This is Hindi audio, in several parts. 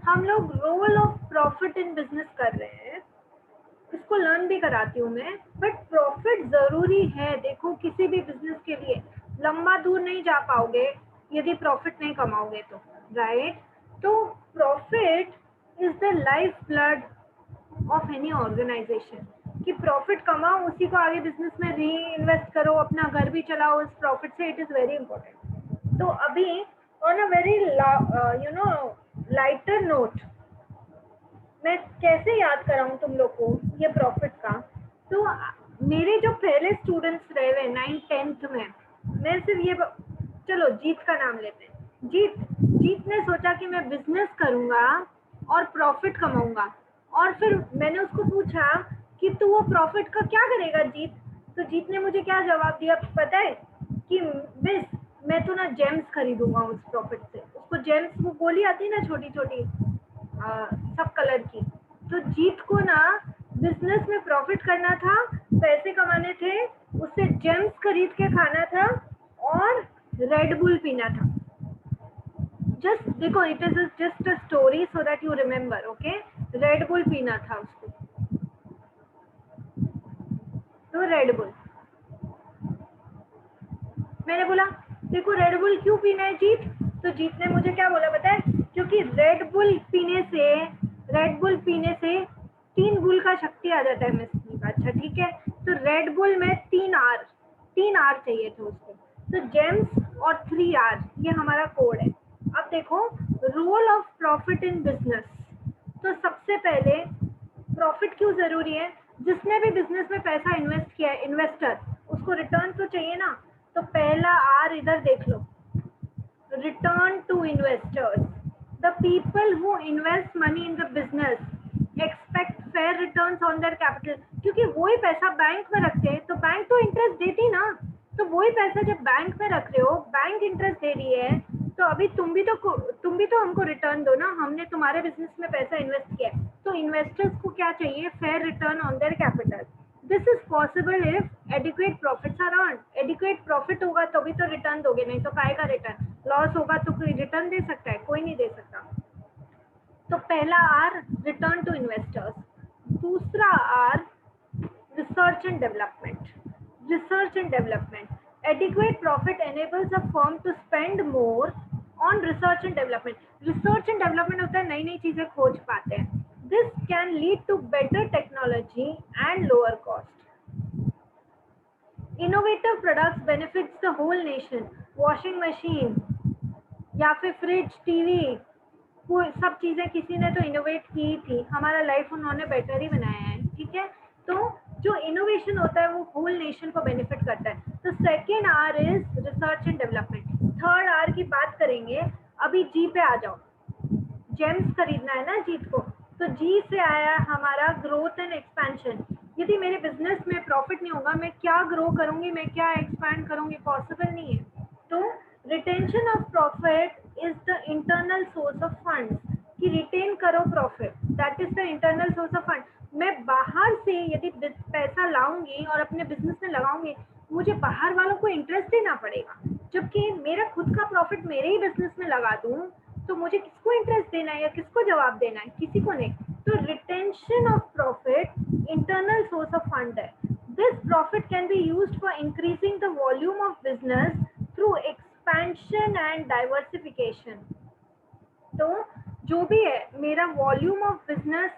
हम लोग role of profit in business कर रहे हैं, इसको लर्न भी कराती हूँ मैं, बट प्रॉफिट जरूरी है। देखो किसी भी बिजनेस के लिए लंबा दूर नहीं जा पाओगे यदि प्रॉफिट नहीं कमाओगे तो, राइट? तो profit is the life blood of any organisation, कि प्रॉफिट कमाओ, उसी को आगे बिजनेस में री इन्वेस्ट करो, अपना घर भी चलाओ इस प्रॉफिट से। It is very important. तो अभी on a very lighter note मैं कैसे याद कराऊं तुम लोग को ये प्रॉफिट का। तो मेरे जो पहले स्टूडेंट्स रहे हुए 9th-10th में, मैं सिर्फ ये चलो जीत का नाम लेते हैं। जीत ने सोचा कि मैं बिजनेस करूंगा और प्रॉफिट कमाऊंगा, और फिर मैंने उसको पूछा कि तू वो प्रॉफिट का क्या करेगा जीत? तो जीत ने मुझे क्या जवाब दिया पता है? कि मिस, मैं तो ना जेम्स खरीदूंगा उस प्रॉफिट से। उसको जेम्स, वो गोली आती है ना छोटी छोटी सब कलर की। तो जीत को ना बिजनेस में प्रॉफिट करना था, पैसे कमाने थे, उससे जेम्स खरीद के खाना था और रेड बुल पीना था। जस्ट देखो, it is just a story so that you remember, okay? Red bull पीना था उसको, तो रेड बुल। मैंने बोला देखो रेड बुल क्यों पीना है जीत? तो जीत ने मुझे क्या बोला पता है? क्योंकि रेड बुल पीने से 3 बुल का शक्ति आ जाता है मिस्टी का। अच्छा ठीक है, तो रेड बुल में 3 आर चाहिए थे उसको, तो जेम्स और 3 आर, ये हमारा कोड है। अब देखो role of profit in business. तो सबसे पहले प्रॉफिट क्यों जरूरी है? जिसने भी बिजनेस में पैसा इन्वेस्ट किया है, इन्वेस्टर, उसको रिटर्न तो चाहिए ना। तो पहला आर इधर देख लो, return to investors. The people who invest money in the business expect fair returns on their capital, क्योंकि वही पैसा बैंक में रखते हैं तो बैंक तो इंटरेस्ट देती ना। तो वही पैसा जब बैंक में रख रहे हो, बैंक इंटरेस्ट दे रही है, तो अभी तुम भी तो हमको रिटर्न दो ना, हमने तुम्हारे बिजनेस में पैसा इन्वेस्ट किया है। तो इन्वेस्टर्स को क्या चाहिए? Fair return on their capital. This is possible if adequate profits are earned. Adequate profit होगा तभी तो रिटर्न दोगे, नहीं तो काय का रिटर्न? लॉस होगा तो कोई रिटर्न दे सकता है? कोई नहीं दे सकता। तो पहला आर रिटर्न टू इन्वेस्टर्स। दूसरा R research and development. Research and development, adequate profit enables a firm to spend more on research and development. Research and development होता है नई नई चीजें खोज पाते हैं। This can lead to better technology and lower cost. Innovative products benefits the whole nation. Washing machine या फिर फ्रिज, टीवी, वो सब चीजें किसी ने तो इनोवेट की थी, हमारा लाइफ उन्होंने बेटर ही बनाया है, ठीक है? तो जो इनोवेशन होता है वो होल नेशन को बेनिफिट करता है। तो second R is research and development. Third R की बात करेंगे, अभी जी पे आ जाओ। जेम्स खरीदना है ना जीत को, तो जी से आया हमारा ग्रोथ एंड एक्सपेंशन। यदि मेरे बिजनेस में प्रॉफिट नहीं होगा, मैं क्या ग्रो करूंगी, मैं क्या एक्सपैंड करूंगी? पॉसिबल नहीं है। तो retention of profit is the internal source of fund, कि रिटेन करो profit, that is the internal source of fund. मैं बाहर से यदि पैसा लाऊंगी और अपने बिजनेस में लगाऊंगी, मुझे बाहर वालों को इंटरेस्ट देना पड़ेगा, जबकि मेरा खुद का प्रॉफिट मेरे ही बिजनेस में लगा दूं तो मुझे किसको इंटरेस्ट देना है या किसको जवाब देना है? किसी को नहीं। तो retention of profit internal source of fund है। This profit can be used for increasing the volume of business through expansion and diversification. तो जो भी है, मेरा वॉल्यूम ऑफ बिजनेस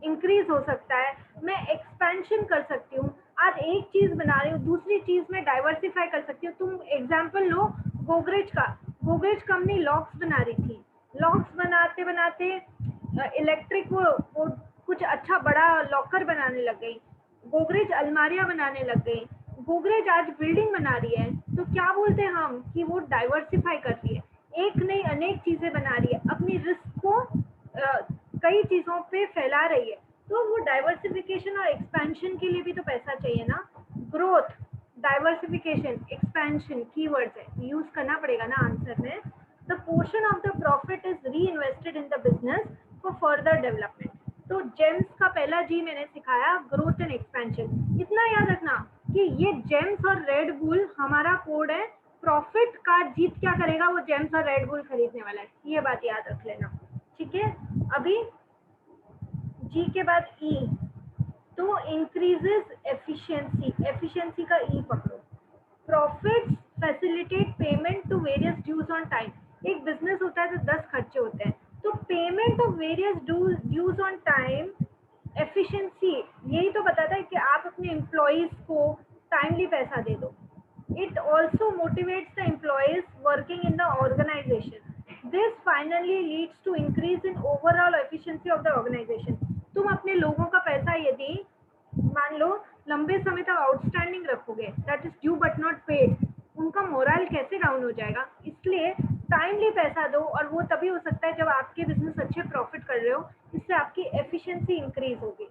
इंक्रीज हो सकता है, मैं एक्सपेंशन कर सकती हूँ। आज एक चीज बना रही हूँ, दूसरी चीज में डाइवर्सिफाई कर सकती हूँ। तुम एग्जाम्पल लो गोदरेज का। गोदरेज कंपनी लॉक्स बना रही थी, लॉक्स बनाते बनाते इलेक्ट्रिक वो कुछ अच्छा बड़ा लॉकर बनाने लग गई। गोदरेज अलमारियां बनाने लग गई। गोदरेज आज बिल्डिंग बना रही है, तो क्या बोलते हैं हम कि वो डाइवर्सिफाई कर रही है, एक नहीं अनेक चीजें बना रही है, अपनी रिस्क को कई चीजों पे फैला रही है। तो वो डाइवर्सिफिकेशन और एक्सपेंशन के लिए भी तो पैसा चाहिए ना। ग्रोथ, डाइवर्सिफिकेशन, एक्सपेंशन कीवर्ड्स है, यूज करना पड़ेगा ना आंसर में। The portion of the profit is री invested in the business for further development. तो जेम्स का पहला जी मैंने सिखाया, ग्रोथ एंड एक्सपेंशन। इतना याद रखना कि ये जेम्स और रेड बुल हमारा कोड है। प्रॉफिट का जीत क्या करेगा? वो जेम्स और रेड बुल खरीदने वाला है, ये बात याद रख लेना। ठीक है, अभी जी के बाद ई, तो इंक्रीजेस एफिशिएंसी, एफिशिएंसी का ई पकड़ो। Profits facilitate payment to various dues on time. एक बिजनेस होता है तो 10 खर्चे होते हैं, तो payment of various dues on time, efficiency यही तो बताता है कि आप अपने एम्प्लॉइज को टाइमली पैसा दे दो। It also motivates the employees working in the organization. This finally leads to increase in overall efficiency of the organization. तुम अपने लोगों का पैसा यदि मान लो लंबे समय तक आउटस्टैंडिंग रखोगे, that is due but not paid, उनका मोरल कैसे डाउन हो जाएगा। इसलिए टाइमली पैसा दो, और वो तभी हो सकता है जब आपके बिजनेस अच्छे प्रॉफिट कर रहे हो, इससे आपकी एफिशिएंसी इंक्रीज होगी।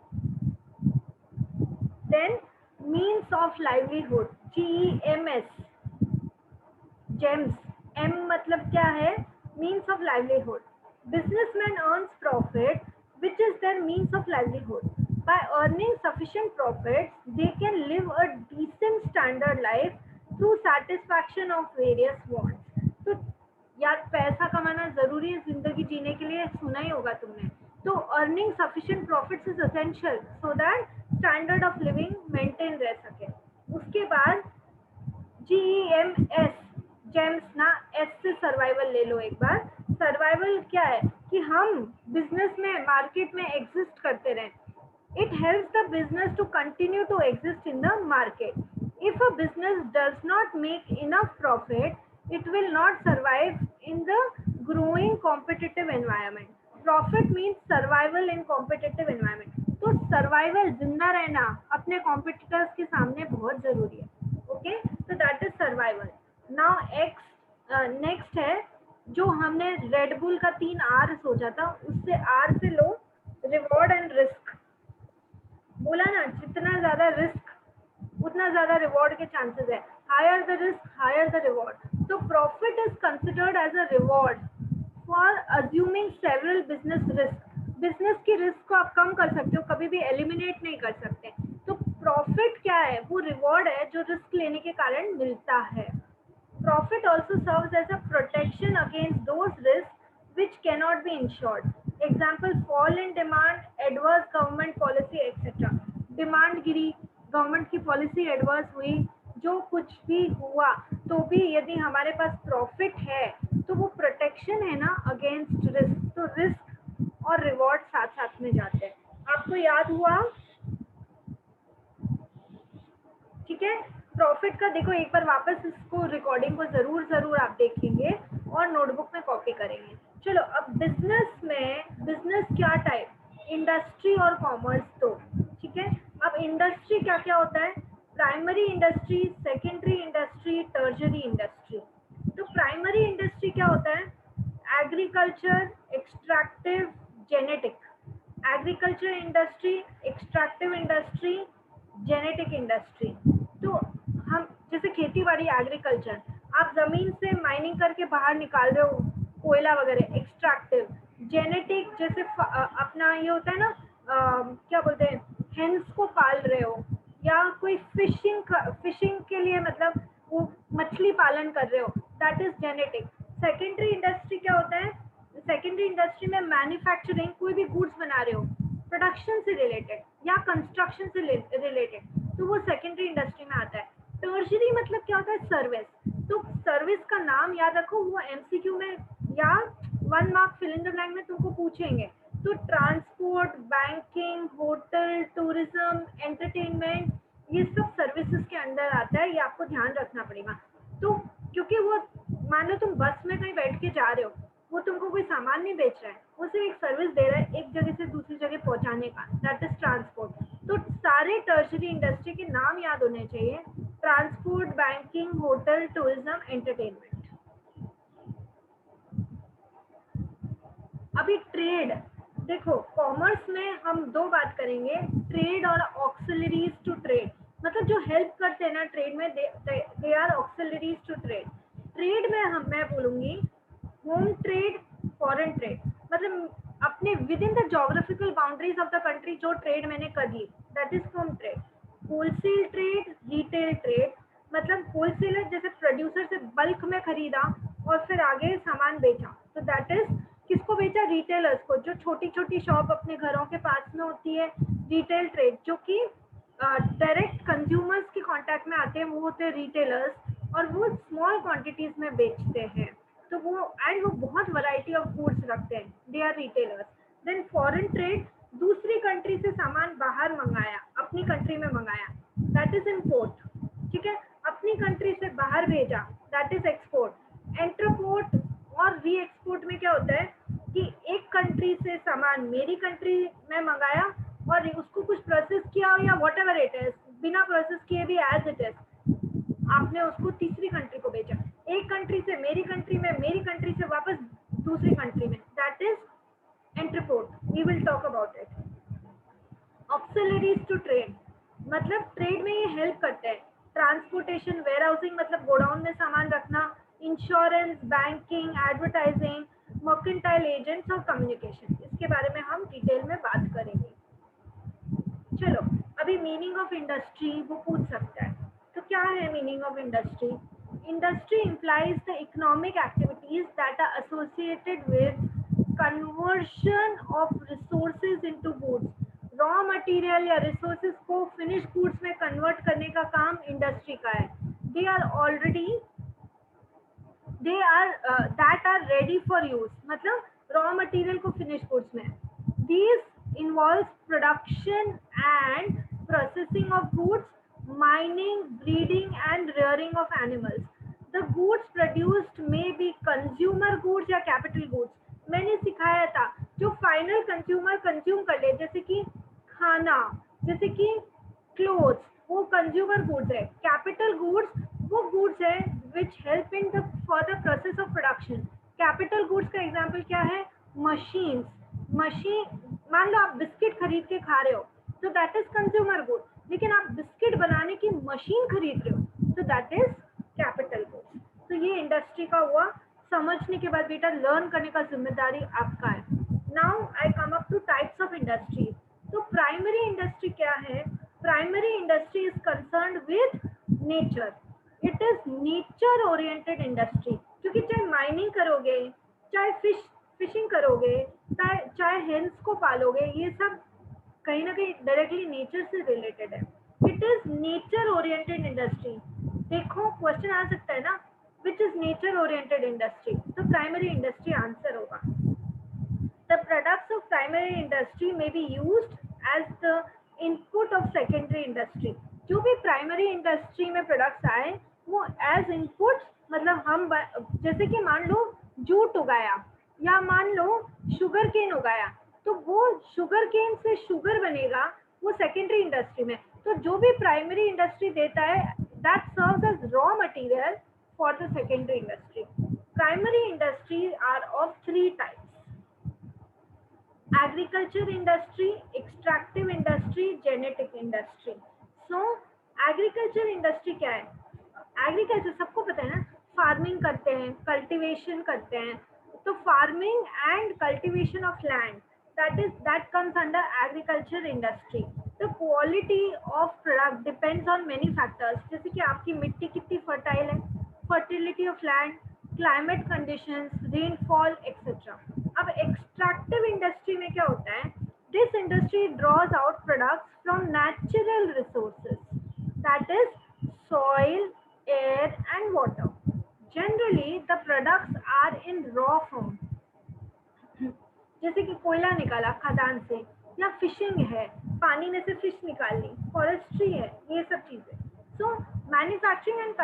Then means of livelihood, GEMS, gems, M मतलब क्या है, means of livelihood. Businessman earns profit which is their means of livelihood. By earning sufficient profit they can live a decent standard life through satisfaction of various wants. तो यार पैसा कमाना जरूरी है जिंदगी जीने के लिए, सुना ही होगा तुमने। तो earning sufficient profits is essential so that standard of living maintain रह सके। उसके बाद GEMS, जेम्स ना, एस से सर्वाइवल ले लो एक बार। सर्वाइवल क्या है कि हम बिजनेस में मार्केट में एग्जिस्ट करते रहें। It helps the business to continue to exist in the market. If a business does not make enough profit it will not survive in the growing competitive environment. Profit means survival in competitive environment. तो सर्वाइवल, जिंदा रहना अपने कॉम्पिटिटर्स के सामने बहुत जरूरी है। ओके, तो that is survival. Now next है जो हमने रेड बुल का 3 आर सोचा था, उससे आर से लो, रिवॉर्ड एंड रिस्क। बोला ना, जितना ज्यादा रिस्क उतना ज्यादा रिवॉर्ड के चांसेस है। Higher the risk higher the reward. तो profit is considered as a reward for assuming several business risk. Business की रिस्क को आप कम कर सकते हो, कभी भी एलिमिनेट नहीं कर सकते। तो प्रॉफिट क्या है, वो रिवॉर्ड है जो रिस्क लेने के कारण मिलता है। Profit also serves as a protection against those risks which cannot be insured. Example, fall in demand, adverse government policy, etc. Demand Giri, government की पॉलिसी एडवर्स हुई, जो कुछ भी हुआ, तो भी यदि हमारे पास प्रॉफिट है तो वो प्रोटेक्शन है ना अगेंस्ट रिस्क। तो रिस्क और रिवॉर्ड साथ साथ में जाते हैं। आपको याद हुआ? ठीक है, प्रॉफिट का देखो एक बार वापस इसको रिकॉर्डिंग को जरूर आप देखेंगे और नोटबुक में कॉपी करेंगे। चलो, अब बिजनेस क्या टाइप, इंडस्ट्री और कॉमर्स। तो ठीक है, अब इंडस्ट्री क्या क्या होता है, primary industry, secondary industry, tertiary industry. तो प्राइमरी इंडस्ट्री क्या होता है, agriculture, extractive, genetic. Agriculture industry, extractive industry, genetic industry. तो हम जैसे खेती बाड़ी, एग्रीकल्चर, आप जमीन से माइनिंग करके बाहर निकाल रहे हो कोयला वगैरह, एक्सट्रैक्टिव। जेनेटिक जैसे अपना ये होता है ना, क्या बोलते हैं, हेंस को पाल रहे हो, या कोई फिशिंग के लिए मतलब वो मछली पालन कर रहे हो, that is genetic. Secondary industry क्या होता है, सेकेंडरी इंडस्ट्री में मैन्युफैक्चरिंग, कोई भी गुड्स बना रहे हो प्रोडक्शन से रिलेटेड या कंस्ट्रक्शन से रिलेटेड, तो वो सेकेंडरी इंडस्ट्री में आता है। टर्शरी मतलब क्या होता है, सर्विस। तो सर्विस का नाम याद रखो, वो एमसीक्यू में या 1 mark fill in the blank में तुमको पूछेंगे। तो transport, banking, hotel, tourism, entertainment, ये सब सर्विसेज के अंदर आता है, ये आपको ध्यान रखना पड़ेगा। तो क्योंकि वो, मान लो तुम बस में कहीं बैठ के जा रहे हो, वो तुमको कोई सामान नहीं बेच रहा है, वो सिर्फ एक सर्विस दे रहा है एक जगह से दूसरी जगह पहुंचाने का, दैट इज ट्रांसपोर्ट। तो सारे टर्शरी इंडस्ट्री के नाम याद होने चाहिए, transport, banking, hotel, tourism, entertainment. अभी ट्रेड देखो, कॉमर्स में हम 2 बात करेंगे, ट्रेड और ऑक्सिलरीज टू ट्रेड। मतलब जो हेल्प करते हैं ना ट्रेड में, they are auxiliaries to trade. Trade में मैं बोलूंगी होम ट्रेड, फॉरेन ट्रेड। मतलब अपने within the geographical boundaries of the country जो ट्रेड मैंने कर दी, that is home trade. Wholesale trade, retail trade, मतलब होलसेलर जैसे प्रोड्यूसर से बल्क में खरीदा और फिर आगे सामान बेचा, तो दैट इज किसको बेचा, रिटेलर्स को, जो छोटी छोटी शॉप अपने घरों के पास में होती है, रिटेल ट्रेड, जो कि डायरेक्ट कंज्यूमर्स के कांटेक्ट में आते हैं, वो होते हैं रिटेलर्स, और वो स्मॉल क्वांटिटीज में बेचते हैं। तो वो वो बहुत वैरायटी ऑफ गुड्स रखते हैं, they are retailers. Then foreign trade, दूसरी कंट्री से सामान बाहर मंगाया, अपनी कंट्री में मंगाया, दैट इज इम्पोर्ट। ठीक है, अपनी कंट्री से बाहर भेजा, दैट इज एक्सपोर्ट। एंटरपोर्ट और री एक्सपोर्ट में क्या होता है कि एक कंट्री से सामान मेरी कंट्री में मंगाया और उसको कुछ प्रोसेस किया या वॉट एवर इट इज, बिना प्रोसेस किए भी एज इट इज आपने उसको तीसरी कंट्री को भेजा, एक कंट्री से मेरी कंट्री में, मेरी कंट्री से वापस दूसरी कंट्री में, that is entrepot. We will talk about it. Auxiliaries to trade, मतलब ट्रेड में ये हेल्प करते हैं। ट्रांसपोर्टेशन, वेयर हाउसिंग मतलब गोडाउन में सामान रखना, insurance, banking, advertising, mercantile agents और कम्युनिकेशन, इसके बारे में हम डिटेल में बात करेंगे। चलो, अभी मीनिंग ऑफ इंडस्ट्री वो पूछ सकता है, तो क्या है meaning of industry? Industry implies the economic activities that are associated with conversion of resources into goods. Raw material या रिसोर्सेज को फिनिश गुड्स में कन्वर्ट करने का काम इंडस्ट्री का है। They are already that are ready for use, मतलब रॉ मटेरियल को फिनिश गुड्स में। These involves production and processing of goods, mining, breeding and rearing of animals. The goods produced may be consumer goods या capital goods. मैंने सिखाया था जो फाइनल कंज्यूमर कंज्यूम कर ले, जैसे कि खाना, जैसे कि क्लोथ्स, वो कंज्यूमर गुड्स है। कैपिटल गुड्स वो गुड्स है which help in the for the process of production. Capital goods का एग्जांपल क्या है? मशीन्स। मशीन, मान लो आप बिस्किट खरीद के खा रहे हो तो दैट इज कंज्यूमर गुड, लेकिन आप बिस्किट बनाने की मशीन खरीद रहे हो तो दैट इज कैपिटल गुड्स। तो ये इंडस्ट्री का हुआ। समझने के बाद बेटा लर्न करने का जिम्मेदारी आपका है। Now I come up two types of industries. तो प्राइमरी इंडस्ट्री क्या है? Primary industry is concerned with nature. It is nature oriented industry, क्योंकि चाहे माइनिंग करोगे, चाहे फिशिंग करोगे, चाहे हेंस को पालोगे, ये सब कहीं ना कहीं डायरेक्टली नेचर से रिलेटेड है। It is nature oriented industry. देखो क्वेश्चन आ सकता है ना, which is nature oriented industry, तो प्राइमरी इंडस्ट्री आंसर होगा। The products of primary industry may be used as the input of secondary industry. जो भी प्राइमरी इंडस्ट्री में प्रोडक्ट्स आए वो एज इनपुट, मतलब हम जैसे कि मान लो जूट उगाया या मान लो शुगर केन उगाया, तो वो शुगर केन से शुगर बनेगा, वो सेकेंडरी इंडस्ट्री में। तो जो भी प्राइमरी इंडस्ट्री देता है that serves as raw material for the secondary industry. Primary industries are of 3 types: agriculture industry, extractive industry, genetic industry. So agriculture industry क्या है? एग्रीकल्चर सबको पता है ना, फार्मिंग करते हैं, कल्टीवेशन करते हैं, तो farming and cultivation of land, that comes under agriculture industry. The quality of product depends on many factors, जैसे कि आपकी मिट्टी कितनी फर्टाइल है, fertility of land, climate conditions, rainfall etcetera. अब एक्सट्रैक्टिव इंडस्ट्री में क्या होता है? This industry draws out products from natural resources, that is soil, air and water. Generally the products are in raw form, जैसे कि कोयला निकाला खदान से, या फिशिंग है, पानी में से फिश निकाल ली, फॉरेस्ट्री है, ये सब चीजें। So manufacturing and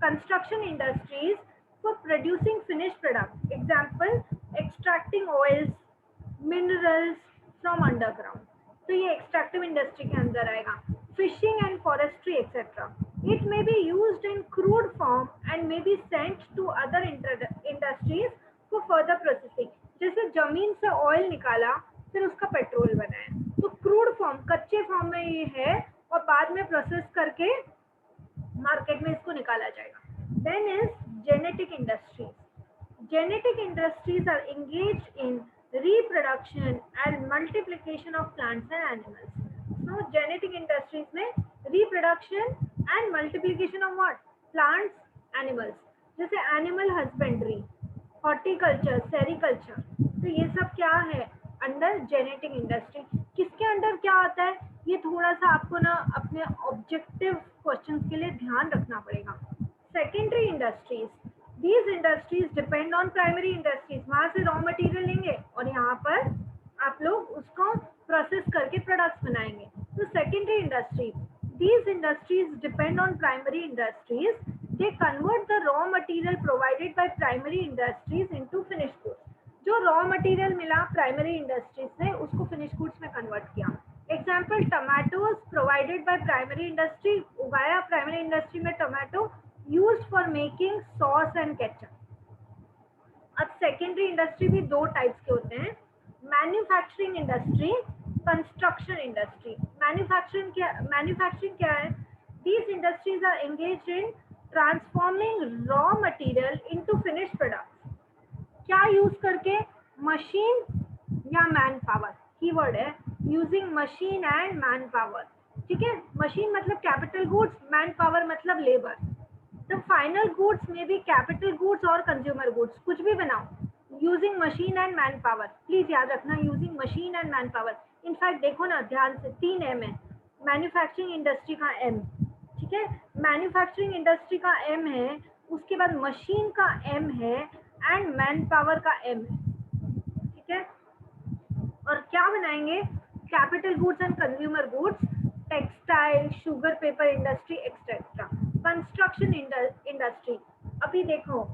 construction industries for producing finished product. Example, extracting oils, minerals from underground. तो ये extractive industry के अंदर आएगा. Fishing and forestry etc. It may be used in crude form and may be sent to other industries for further processing. जैसे जमीन से ऑयल निकाला फिर उसका पेट्रोल बनाया, तो क्रूड फॉर्म, कच्चे फॉर्म में ये है और बाद में प्रोसेस करके मार्केट में इसको निकाला जाएगा। Then is genetic industries. Genetic industries are engaged in reproduction and multiplication of plants and animals. So genetic industries में reproduction and multiplication of what? Plants, animals. जैसे एनिमल हस्बेंड्री, हॉर्टिकल्चर, सेरिकल्चर, तो ये सब क्या है अंडर जेनेटिक इंडस्ट्री। किसके अंडर क्या आता है ये थोड़ा सा आपको ना अपने ऑब्जेक्टिव क्वेश्चंस के लिए ध्यान रखना पड़ेगा। Secondary industries, these industries depend on primary industries, वहां से रॉ मटेरियल लेंगे और यहाँ पर आप लोग उसको प्रोसेस करके प्रोडक्ट्स बनाएंगे। तो secondary industry, these industries depend on primary industries, they convert the raw material provided by primary industries into finished goods। जो रॉ मटेरियल मिला प्राइमरी इंडस्ट्री से उसको फिनिश गुड्स में कन्वर्ट किया। Example tomatoes provided by primary industry, उगाया प्राइमरी इंडस्ट्री में tomato, used for making sauce and ketchup. अब सेकेंडरी इंडस्ट्री भी दो टाइप्स के होते हैं, manufacturing industry, construction industry. Manufacturing क्या है? These industries are engaged in transforming raw material into finished products। क्या यूज करके? मशीन या मैन पावर, कीवर्ड है using machine and man power. ठीक है, मशीन मतलब कैपिटल गुड्स, मैन पावर मतलब लेबर। तो फाइनल गुड्स में भी कैपिटल गुड्स और कंज्यूमर गुड्स, कुछ भी बनाओ using machine and man power. Please याद रखना using machine and man power. In fact देखो ना ध्यान से, 3 M है, मैन्युफैक्चरिंग इंडस्ट्री का M, ठीक है, मैन्युफैक्चरिंग इंडस्ट्री का M है, उसके बाद मशीन का M है एंड मैन पावर का M है। ठीक है, और क्या बनाएंगे? Capital goods and consumer goods, textile, sugar paper industry etcetera. Construction industry, अभी देखो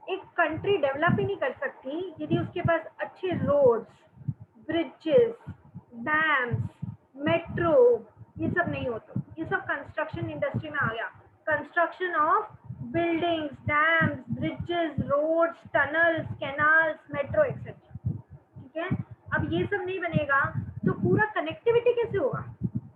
एक कंट्री डेवलप ही नहीं कर सकती यदि उसके पास अच्छे रोड्स, ब्रिजेस, डैम्स, मेट्रो ये सब नहीं हो। तो ये सब कंस्ट्रक्शन इंडस्ट्री में आ गया। Construction of buildings, dams, bridges, roads, tunnels, canals, metro etcetera. ठीक है, अब ये सब नहीं बनेगा तो पूरा कनेक्टिविटी कैसे होगा,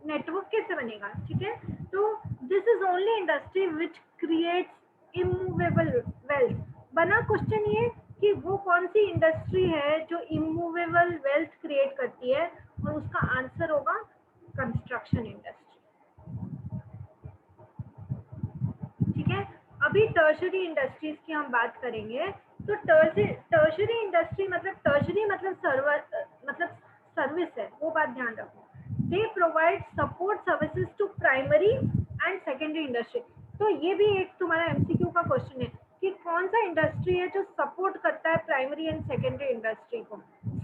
नेटवर्क कैसे बनेगा? ठीक है, तो this is only industry which creates immovable wealth. बना क्वेश्चन ये कि वो कौन सी इंडस्ट्री है जो इमूवेबल वेल्थ क्रिएट करती है, और उसका आंसर होगा कंस्ट्रक्शन इंडस्ट्री। ठीक है, अभी टर्शरी इंडस्ट्रीज की हम बात करेंगे। तो टर्शरी इंडस्ट्री मतलब टर्शरी मतलब सर्विस है, वो बात ध्यान रखो। They provide support services to primary and secondary industry. तो ये भी एक तुम्हारा एमसीक्यू का क्वेश्चन है कि कौन सा इंडस्ट्री है जो सपोर्ट करता है प्राइमरी एंड सेकेंडरी इंडस्ट्री को।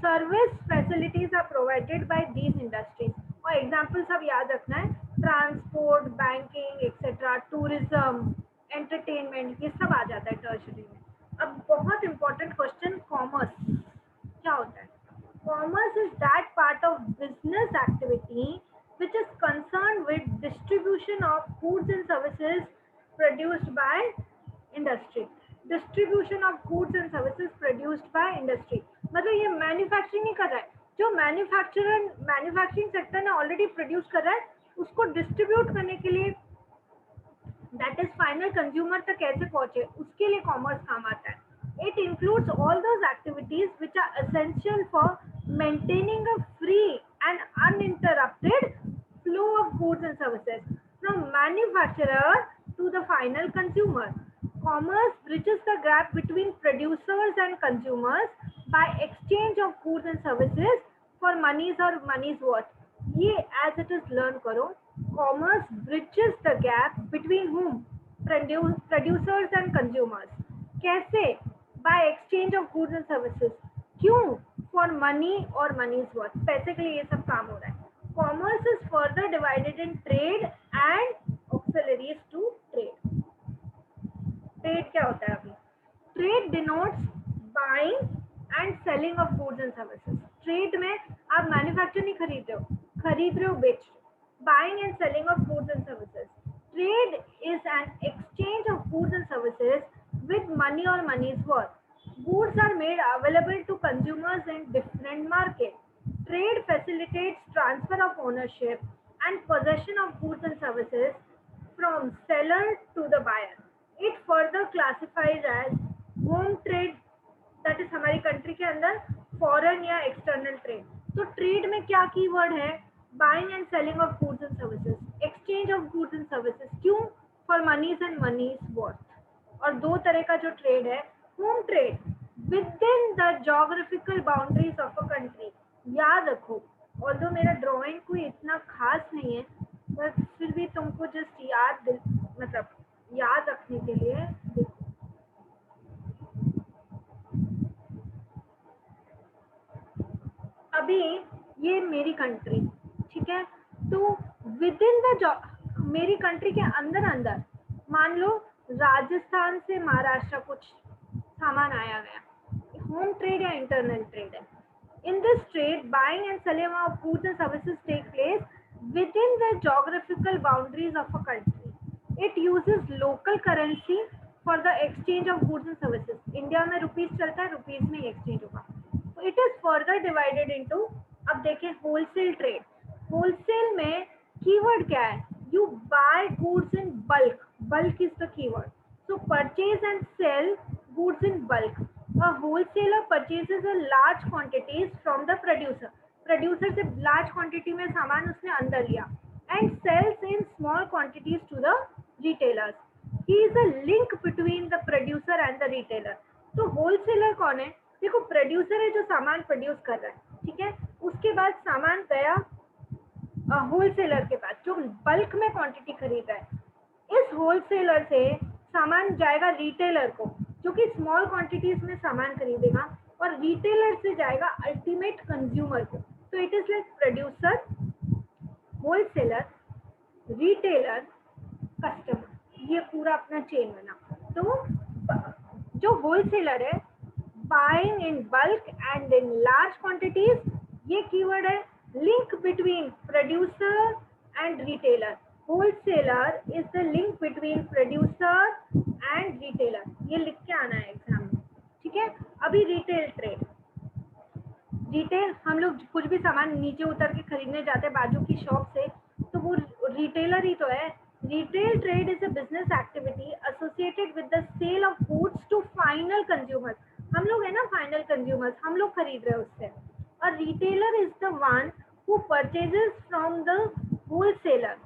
Service facilities are provided by these industries, और एग्जांपल सब याद रखना है, transport, banking etcetera, tourism, entertainment, ये सब आ जाता है टर्शरी में। अब बहुत इंपॉर्टेंट क्वेश्चन, कॉमर्स क्या होता है? Commerce is that part of business activity which is concerned with distribution of goods and services produced by industry। Distribution of goods and services produced by industry मतलब ये मैन्युफैक्चरिंग नहीं कर रहा है, जो मैन्युफैक्चरिंग सेक्टर ने ऑलरेडी प्रोड्यूस कर रहा है उसको डिस्ट्रीब्यूट करने के लिए, दैट इज फाइनल कंज्यूमर तक कैसे पहुंचे, उसके लिए कॉमर्स काम आता है। It includes all those activities which are essential for maintaining a free and uninterrupted flow of goods and services from manufacturer to the final consumer। Commerce bridges the gap between producers and consumers by exchange of goods and services for monies or money's worth। ये as it is learn करो, commerce bridges the gap between whom? Producers and consumers। कैसे? by exchange of goods and services। क्यों? for money or money's worth, पैसे के लिए ये सब काम हो रहा है। commerce is further divided in trade and auxiliaries to trade। trade क्या होता है? अभी trade denotes buying and selling of goods and services। trade में आप मैन्युफैक्चर नहीं खरीद रहे हो बेच रहे हो। buying and selling of goods and services। trade is an exchange of goods and services with money or money's worth। Goods are made available to consumers in different markets। Trade facilitates transfer of ownership and possession of goods and services from seller to the buyer। It further classifies as home trade, that is हमारी कंट्री के अंदर, फॉरेन या एक्सटर्नल ट्रेड। तो ट्रेड में क्या कीवर्ड है? Buying and selling of goods and services, exchange of goods and services. क्यों? For money's and money's worth. और दो तरह का जो ट्रेड है, home trade within the geographical boundaries of a country. याद रखो, ऑल्दो मेरा ड्राइंग कोई इतना खास नहीं है, पर फिर भी तुमको जस्ट मतलब याद रखने के लिए देखो। अभी ये मेरी कंट्री, ठीक है, तो विद इन द मेरी कंट्री के अंदर अंदर मान लो राजस्थान से महाराष्ट्र कुछ सामान आया गया, होम ट्रेड या इंटरनल ट्रेड है। In this trade, buying and selling of goods and services take place within the geographical boundaries of a country. It uses local currency for the exchange of goods and services. India में रुपीस चलता है, रुपीस में exchange होगा। So it is further divided into, अब देखें wholesale trade. Wholesale में keyword क्या है? You buy goods in bulk. Bulk is the keyword. So purchase and sell goods in bulk. A wholesaler purchases a large quantities from the producer. Producer से large quantity में सामान उसने अंदर लिया and sells in small quantities to the retailers. He is a link between the producer and the retailer. तो wholesaler कौन है? देखो producer है जो सामान produce कर रहा है, ठीक है, उसके बाद सामान गया wholesaler के पास जो bulk में quantity खरीद रहा है। इस wholesaler से सामान जाएगा retailer को जो कि स्मॉल क्वांटिटीज में सामान खरीदेगा, और रिटेलर से जाएगा अल्टीमेट कंज्यूमर को। तो it is like producer, wholesaler, retailer, customer, ये पूरा अपना चेन बना। तो जो होलसेलर है, buying in bulk and in large quantities, ये कीवर्ड है link between producer and retailer. Wholesaler is the link between producer and retailer, ये लिख के आना है एग्जाम में, ठीक है। अभी रिटेल ट्रेड, रिटेल हम लोग कुछ भी सामान नीचे उतर के खरीदने जाते हैं बाजू की शॉप से, तो वो रिटेलर ही तो है। Retail trade is a business activity associated with the sale of goods to final consumers. हम लोग है ना फाइनल कंज्यूमर्स, हम लोग खरीद रहे हैं उससे। और retailer is the one who purchases from the wholesaler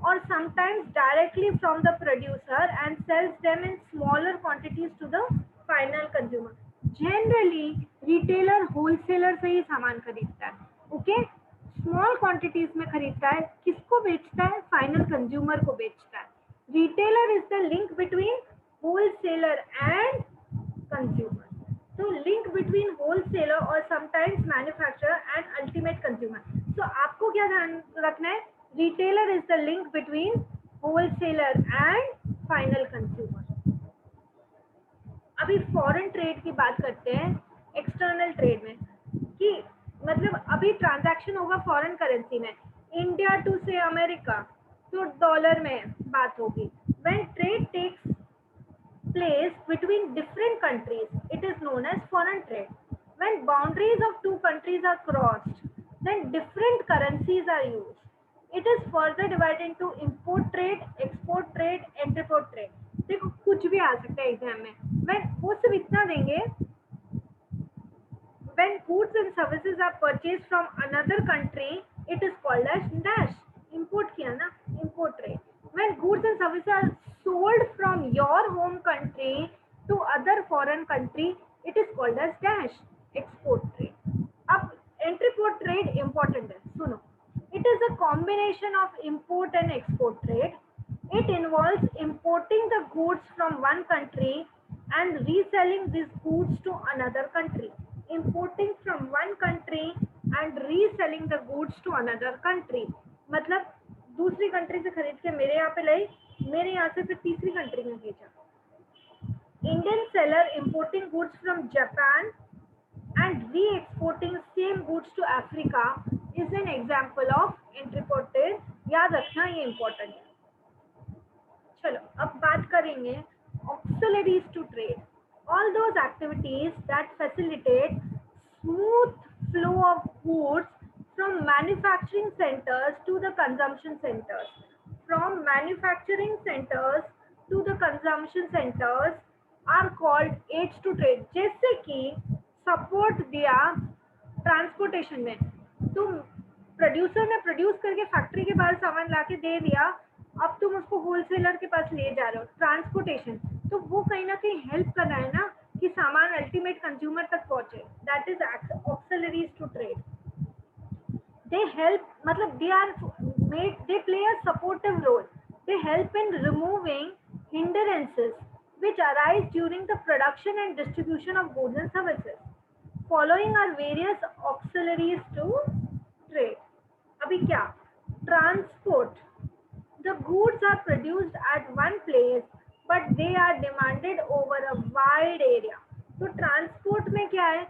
or sometimes directly from the producer and sells them in smaller quantities to the final consumer. Generally retailer wholesaler से ही सामान खरीदता है, ओके, स्मॉल क्वांटिटीज में खरीदता है, किसको बेचता है? फाइनल कंज्यूमर को बेचता है। Retailer is the link between wholesaler and consumer. तो लिंक बिटवीन होलसेलर और sometimes manufacturer and ultimate consumer. तो आपको क्या ध्यान रखना है? Retailer is the link between wholesaler and final consumer. अभी फॉरेन ट्रेड की बात करते हैं, एक्सटर्नल ट्रेड में, कि मतलब अभी ट्रांजैक्शन होगा फॉरेन करेंसी में, इंडिया टू से अमेरिका, तो डॉलर में बात होगी। When trade takes place between different countries, it is known as foreign trade. When boundaries of two countries are crossed, then different currencies are used. It is further divided into import trade, export trade, export trade. देखो कुछ भी आ सकता है एग्जाम में, मैं वो सिर्फ इतना देंगे, when goods and services are purchased from another country, it is called as dash. Import किया ना, import trade. When goods and services are sold from your home country to other foreign country, it is called as dash, export trade. अब export trade important है, सुनो। It is a combination of import and export trade. It involves importing the goods from one country and reselling these goods to another country. Importing from one country and reselling the goods to another country. मतलब दूसरी कंट्री से खरीद के मेरे यहाँ पे लाई, मेरे यहाँ से फिर तीसरी कंट्री में भेजा। Indian seller importing goods from Japan and re-exporting same goods to Africa is an example of export trade. याद रखना, ये important है। चलो अब बात करेंगे auxiliaries to trade. All those activities that facilitate smooth flow of goods from manufacturing centers to the consumption centers. From manufacturing centers to the consumption centers are called aids to trade. जैसे कि सपोर्ट दिया ट्रांसपोर्टेशन में, तुम प्रोड्यूसर ने प्रोड्यूस करके फैक्ट्री के बाहर सामान लाके दे दिया, अब तुम उसको होलसेलर के पास ले जा रहे हो, ट्रांसपोर्टेशन, तो वो कहीं ना कहीं हेल्प कर रहा है ना कि सामान अल्टीमेट कंज्यूमर तक पहुंचे, that is auxiliaries to trade. They help, matlab they are made, they play a supportive role. They help in removing hindrances which arise during the production and distribution of goods and services. Following are various auxiliaries to trade. Abhi kya? Transport. The goods are produced at one place but they are demanded over a wide area. तो ट्रांसपोर्ट में क्या है,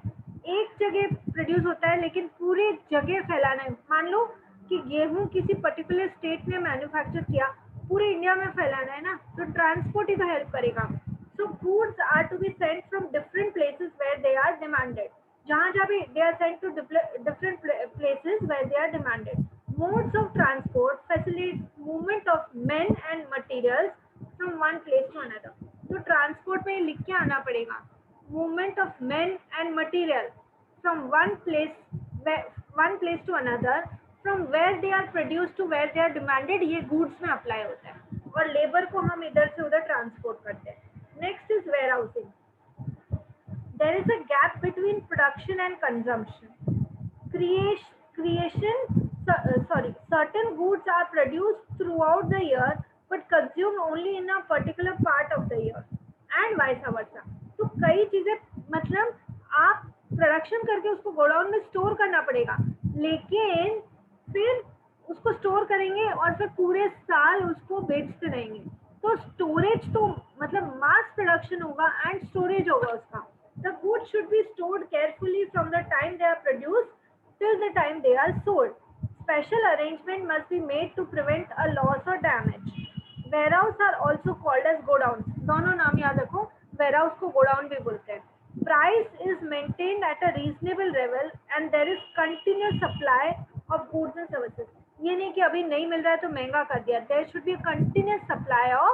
एक जगह प्रोड्यूस होता है लेकिन पूरी जगह फैलाना है. मान लो कि गेहूं किसी पर्टिकुलर स्टेट में मैन्युफैक्चर किया, पूरे इंडिया में फैलाना है ना, तो ट्रांसपोर्ट ही तो हेल्प करेगा. So goods are to be sent from different places where they are demanded. जहां जहां भी they are sent to different places where they are demanded. Modes of transport facilitate movement of men and materials from one place to another. तो ट्रांसपोर्ट में लिख के आना पड़ेगा, movement of men and material from one place to another, from where they are produced to where they are demanded. ये goods में अप्लाई होता है, और लेबर को हम इधर से उधर ट्रांसपोर्ट करते हैं. Next is warehousing. There is a gap between production and consumption. Certain goods are produced throughout the year but consumed only in a particular part of the year and vice versa. तो कई चीजें, मतलब आप प्रोडक्शन करके उसको गोडाउन में स्टोर करना पड़ेगा, लेकिन फिर उसको स्टोर करेंगे और फिर पूरे साल उसको बेचते रहेंगे. तो स्टोरेज तो मतलब मास प्रोडक्शन होगा एंड स्टोरेज होगा उसका. The goods should be stored carefully from the time they are produced till the time they are sold. Special arrangement must be made to prevent a loss or damage. Warehouse are also called as godowns. दोनों नाम याद रखो, warehouse को godown भी बोलते हैं. Price is maintained at a reasonable level and there is continuous supply of goods and services. ये नहीं कि अभी नहीं मिल रहा है तो महंगा कर दिया. There should be a continuous supply of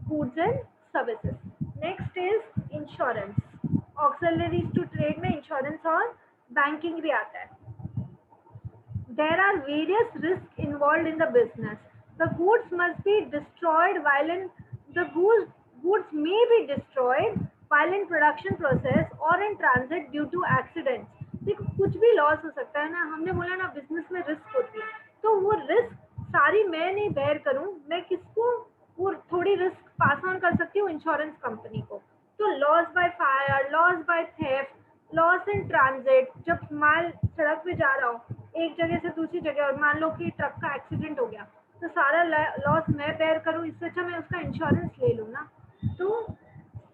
goods and services. Next is insurance. Auxiliaries to trade में insurance और banking भी आता है. There are various risks involved in the business. The goods must be destroyed goods may be destroyed while in production process or in transit due to accidents. देखो कुछ भी लॉस हो सकता है ना. हमने बोला ना बिजनेस में रिस्क होती है, तो वो रिस्क सारी मैं नहीं बेयर करूं, मैं किसको वो थोड़ी रिस्क पास ऑन कर सकती हूँ, इंश्योरेंस कंपनी को. तो loss by fire, loss by theft, loss in transit. जब माल सड़क पे जा रहा हो एक जगह से दूसरी जगह और मान लो कि ट्रक का एक्सीडेंट हो गया, तो सारा लॉस मैं बेयर करूं, इससे अच्छा मैं उसका इंश्योरेंस ले लूं ना. तो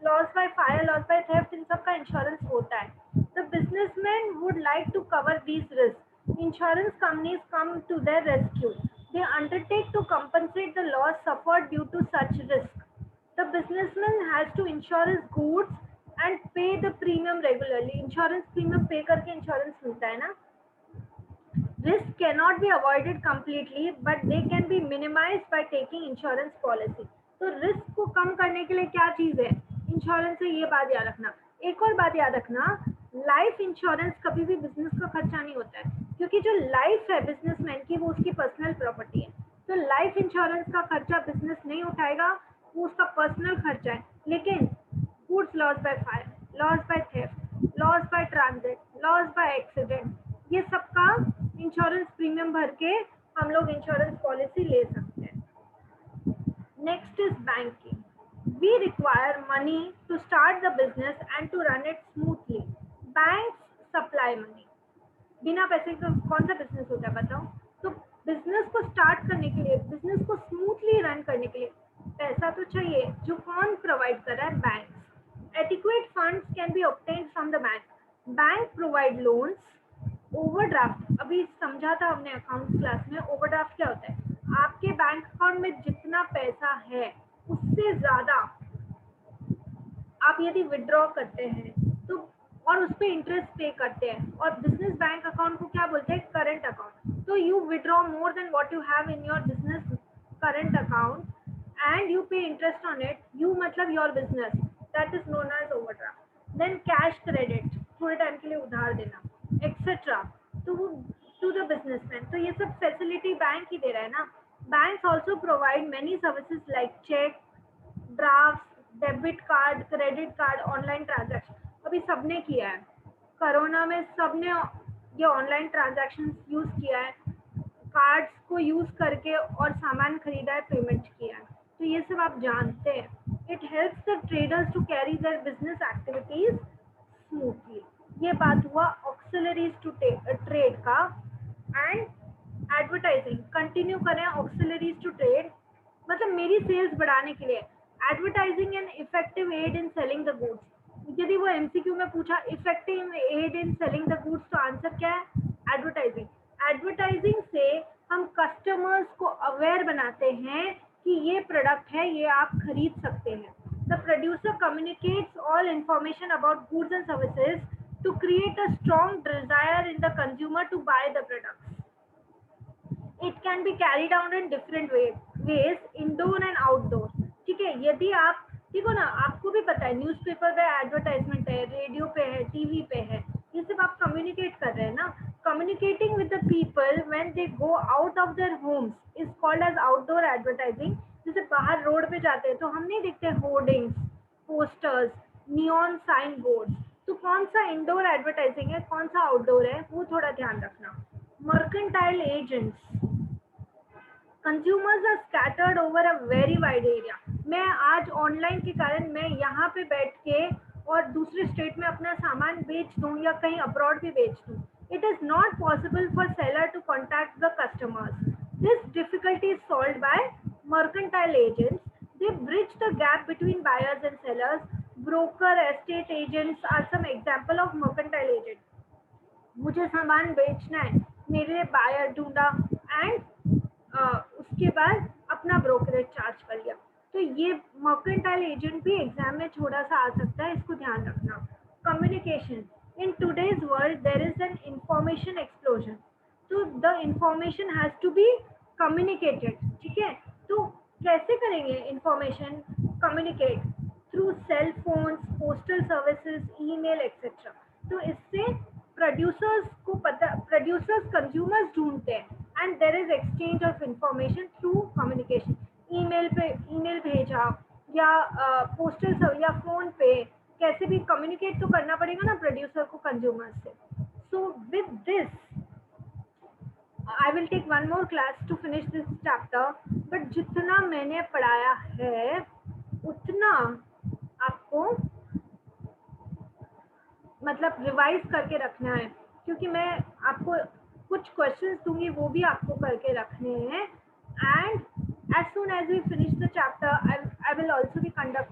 loss by fire, loss by theft, इन सब का इंश्योरेंस होता है. The businessman would like to cover these risk. Insurance companies come to their rescue. They undertake to compensate the loss suffered due to such risk. The businessman has to insure his goods and pay the premium regularly. Insurance premium pay करके insurance मिलता है ना. Risk cannot be avoided completely, but they can be minimized by taking insurance policy. तो risk को कम करने के लिए क्या चीज है, इंश्योरेंस है. ये बात याद रखना. एक और बात याद रखना, लाइफ इंश्योरेंस कभी भी बिजनेस का खर्चा नहीं होता है, क्योंकि जो लाइफ है बिजनेसमैन की वो उसकी पर्सनल प्रॉपर्टी है. तो लाइफ इंश्योरेंस का खर्चा बिजनेस नहीं उठाएगा, वो उसका पर्सनल खर्चा है. लेकिन goods loss by fire, loss by theft, loss by transit, loss by accident, ये सब का इंश्योरेंस प्रीमियम भर के हम लोग इंश्योरेंस पॉलिसी ले सकते हैं. Next is banking. We require money to start the business and to run it smoothly. Banks supply money. बिना पैसे का कौन सा बिजनेस होता है बताओ. तो बिजनेस को स्टार्ट करने के लिए, बिजनेस को स्मूथली रन करने के लिए पैसा तो चाहिए, जो कौन प्रोवाइड कर रहा है, bank. Adequate funds can be obtained from the bank. Bank provide loans. Overdraft अभी समझा था हमने अकाउंट क्लास में. ओवरड्राफ्ट क्या होता है, आपके बैंक अकाउंट में जितना पैसा है उससे ज्यादा आप यदि विड्रॉ करते हैं तो, और उस पर इंटरेस्ट पे करते हैं, और बिजनेस बैंक अकाउंट को क्या बोलते हैं, करंट अकाउंट. तो you withdraw more than what you have in your business current account and you pay interest on it. You मतलब your business, that is known as overdraft. Then cash credit, थोड़े टाइम के लिए उधार देना, etc. to the businessman. तो ये सब फैसिलिटी बैंक ही दे रहा है ना. Banks also provide many services like check, drafts, debit card, credit card, online transaction. अभी सबने किया है, कोरोना में सबने ये ऑनलाइन ट्रांजैक्शन यूज किया है, कार्ड्स को यूज करके और सामान खरीदा है, पेमेंट किया है, तो ये सब आप जानते हैं। It helps the traders to carry their business activities smoothly. ये बात हुआ ऑक्सिलरीज टू ट्रेड का। एंड एडवर्टाइजिंग कंटिन्यू करें, ऑक्सिलरीज टू ट्रेड मतलब मेरी सेल्स बढ़ाने के लिए। Advertising and effective aid in selling the goods. यदि वो एमसीक्यू में पूछा effective aid in selling the goods, तो आंसर क्या है? एडवर्टाइजिंग। एडवर्टाइजिंग से हम कस्टमर्स को अवेयर बनाते हैं कि ये प्रोडक्ट है, ये आप खरीद सकते हैं। The producer communicates all information about goods and services to create a strong desire in the consumer to buy the products. It can be carried out in different ways, indoor and outdoor. ठीक है, यदि आप देखो ना, आपको भी पता है न्यूज़पेपर पे एडवर्टाइजमेंट है, रेडियो पे है, टीवी पे है, ये सब आप कम्युनिकेट कर रहे हैं ना। Communicating with the people when they go out of their homes is called as outdoor advertising. जैसे बाहर रोड पे जाते हैं तो हम नहीं देखते hoardings, posters, neon sign board. तो कौन सा इंडोर एडवर्टाइजिंग है, कौन सा आउटडोर है, वो थोड़ा ध्यान रखना। Mercantile agents, consumers are scattered over a very wide area. मैं आज ऑनलाइन के कारण मैं यहाँ पे बैठ के और दूसरे स्टेट में अपना सामान बेच दूँ या कहीं अब्रॉड भी बेच दूँ, it is not possible for seller to contact the customers. This difficulty is solved by mercantile agents. They bridge the gap between buyers and sellers. Broker, estate agents are some example of mercantile agent. मुझे सामान बेचना है, मेरे लिए बायर ढूंढा एंड उसके बाद अपना ब्रोकरेज चार्ज कर लिया। तो ये मर्केंटाइल एजेंट भी एग्जाम में थोड़ा सा आ सकता है, इसको ध्यान रखना। Communication, in today's world there is an information explosion, तो the information has to be communicated. ठीक है, तो कैसे करेंगे information communicate? Through cell phones, postal services, email etcetera. तो इससे प्रोड्यूसर्स कंज्यूमर्स ढूंढते हैं and there is exchange of information through communication. Email पे ईमेल भेजा या पोस्टल या फोन पे, कैसे भी कम्युनिकेट तो करना पड़ेगा ना प्रोड्यूसर को कंज्यूमर से। So with this I will take one more class to finish this chapter, but जितना मैंने पढ़ाया है उतना आपको मतलब रिवाइज करके रखना है, क्योंकि मैं आपको कुछ क्वेश्चंस दूंगी, वो भी आपको करके रखने हैं। And as soon as we finish the chapter, I will also be conducting